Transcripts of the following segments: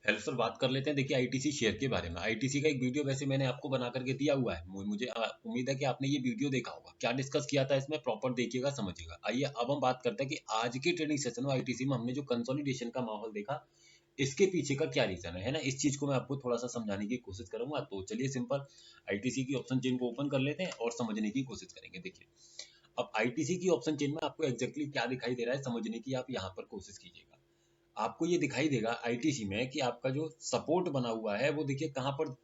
Hello sir, बात कर लेते हैं। देखिए आईटीसी शेयर के बारे में। आईटीसी का एक वीडियो वैसे मैंने आपको बना करके दिया हुआ है। मुझे उम्मीद है कि आपने ये वीडियो देखा होगा। क्या डिस्कस किया था इसमें, प्रॉपर देखिएगा, समझिएगा। आइए अब हम बात करते हैं कि आज के ट्रेडिंग सेशन में आईटीसी में हमने जो कंसोलिडेशन का माहौल देखा, इसके पीछे का क्या रीजन है ना। इस चीज को मैं आपको थोड़ा सा समझाने की कोशिश करूंगा। तो चलिए सिंपल आईटीसी की ऑप्शन चेन को ओपन कर लेते हैं और समझने की कोशिश करेंगे। देखिए अब आईटीसी की ऑप्शन चेन में आपको एग्जैक्टली क्या दिखाई दे रहा है समझने की आप यहाँ पर कोशिश कीजिएगा। आपको ये दिखाई देगा आईटीसी में कि आपका जो सपोर्ट बना हुआ है वो देखिए कहाँ पर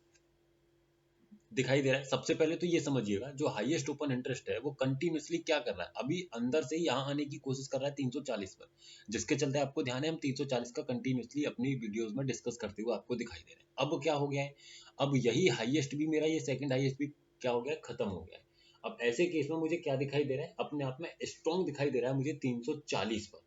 दिखाई दे रहा है। सबसे पहले तो ये समझिएगा जो हाईएस्ट ओपन इंटरेस्ट है वो कंटिन्यूअसली क्या कर रहा है, अभी अंदर से यहाँ आने की कोशिश कर रहा है 340 पर, जिसके चलते आपको ध्यान है हम 340 का कंटिन्यूअसली अपनी वीडियोस में डिस्कस करते हुए आपको दिखाई दे रहे हैं। अब क्या हो गया है, अब यही हाईएस्ट भी मेरा ये सेकंड हाईएस्ट भी क्या हो गया, खत्म हो गया है। अब ऐसे केस में मुझे क्या दिखाई दे रहा है, अपने आप में स्ट्रॉन्ग दिखाई दे रहा है मुझे 340 पर,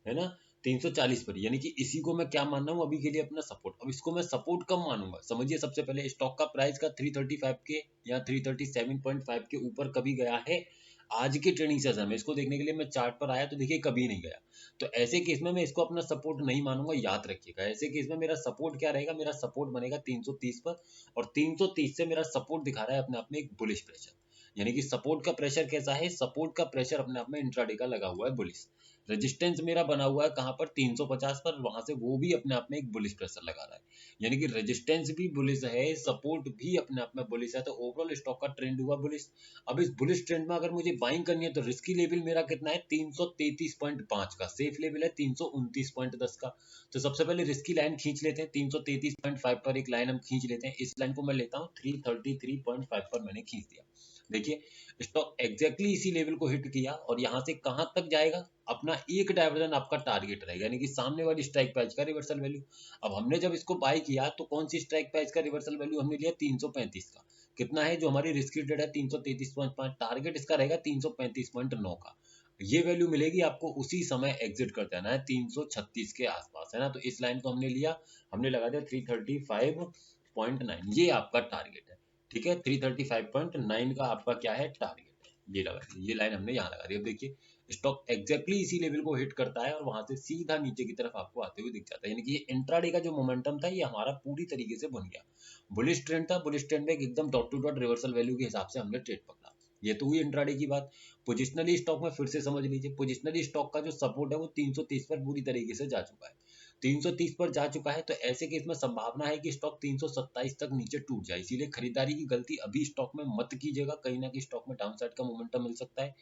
है ना। 340 पर, यानी कि इसी को मैं क्या मान रहा हूँ अभी के लिए अपना सपोर्ट। अब इसको मैं सपोर्ट कब मानूंगा, समझिए। सबसे पहले स्टॉक का प्राइस का 335 के या 337.5 के ऊपर कभी गया है आज के ट्रेडिंग सेशन में। इसको देखने के लिए मैं चार्ट पर आया तो देखिए कभी नहीं गया। तो ऐसे केस में मैं इसको अपना सपोर्ट नहीं मानूंगा, याद रखिएगा। ऐसे केस में मेरा सपोर्ट क्या रहेगा, मेरा सपोर्ट बनेगा 330 पर, और 330 से मेरा सपोर्ट दिखा रहा है अपने आप में एक बुलिश प्रेशर। यानी कि सपोर्ट का प्रेशर कैसा है, सपोर्ट का प्रेशर अपने आप में इंट्राडे का लगा हुआ है बुलिश। रेजिस्टेंस मेरा बना हुआ है कहाँ पर, 350 पर, वहां से वो भी अपने आप में एक बुलिश प्रेशर लगा रहा है। यानी कि रेजिस्टेंस भी बुलिश है, सपोर्ट भी अपने आप में बुलिश है। तो ओवरऑल स्टॉक का ट्रेंड हुआ बुलिश। अब इस बुलिश ट्रेंड में अगर मुझे बाइंग करनी है तो रिस्की लेवल मेरा कितना है, 333.5 का। सेफ लेवल है 329.10 का। तो सबसे पहले रिस्की लाइन खींच लेते हैं, 333.5 पर एक लाइन हम खींच लेते हैं। इस लाइन को मैं लेता हूँ 333.5 पर, मैंने खींच दिया। देखिए स्टॉक एग्जैक्टली इसी लेवल को हिट किया और यहाँ से कहां तक जाएगा, अपना एक डाइवर्जन आपका टारगेट रहेगा, यानी कि सामने वाली स्ट्राइक प्राइस का रिवर्सल वैल्यू। अब हमने जब इसको बाय किया तो कौन सी स्ट्राइक प्राइस का रिवर्सल वैल्यू हमने लिया, 335 का। कितना है जो हमारी रिस्की ट्रेड है, 333.5, टारगेट इसका रहेगा 335.9 का। ये वैल्यू मिलेगी आपको, उसी समय एग्जिट कर देना है 336 के आसपास, है ना। तो इस लाइन को हमने लिया, हमने लगा दिया 335.9, ये आपका टारगेट है। ठीक है, 335.9 का आपका क्या है, टारगेट है। ये लगा दिया, ये लाइन हमने यहाँ लगा दी। अब देखिए स्टॉक एग्जैक्टली इसी लेवल को हिट करता है और वहां से सीधा नीचे की तरफ आपको आते हुए दिख जाता है। यानी कि ये इंट्राडे का जो मोमेंटम था ये हमारा पूरी तरीके से बन गया। बुलिश ट्रेंड था, बुलिश ट्रेंड में एकदम dot to dot reversal value के हिसाब से हमने ट्रेड पकड़ा। ये तो हुई इंट्राडे की बात। पोजिशनली स्टॉक में फिर से समझ लीजिए, पोजिशनली स्टॉक का जो सपोर्ट है वो 330 पर पूरी तरीके से जा चुका है। 330 पर जा चुका है, तो ऐसे केस में संभावना है कि स्टॉक 327 तक नीचे टूट जाए। इसीलिए खरीदारी की गलती अभी स्टॉक में मत कीजिएगा, कहीं ना कहीं स्टॉक में डाउनसाइड का मोमेंटम मिल सकता है।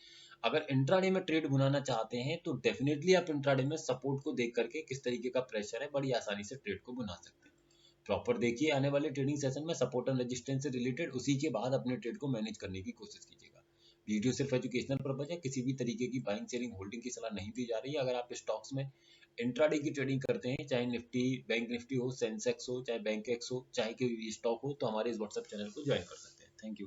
अगर इंट्राडे में ट्रेड बनाना चाहते हैं तो डेफिनेटली आप इंट्राडे में सपोर्ट को देख करके किस तरीके का प्रेशर है बड़ी आसानी से ट्रेड को बना सकते हैं। प्रॉपर देखिए आने वाले ट्रेडिंग सेशन में सपोर्ट एंड रेजिस्टेंस से रिलेटेड, उसी के बाद अपने ट्रेड को मैनेज करने की कोशिश कीजिएगा। वीडियो सिर्फ एजुकेशनल पर्पज है, किसी भी तरीके की बाइंग सेलिंग होल्डिंग की सलाह नहीं दी जा रही है। अगर आप स्टॉक्स में इंट्राडे की ट्रेडिंग करते हैं, चाहे निफ्टी बैंक निफ्टी हो, सेंसेक्स हो, चाहे बैंक एक्स हो, चाहे कोई स्टॉक हो, तो हमारे इस व्हाट्सएप चैनल को ज्वाइन कर सकते हैं। Thank you.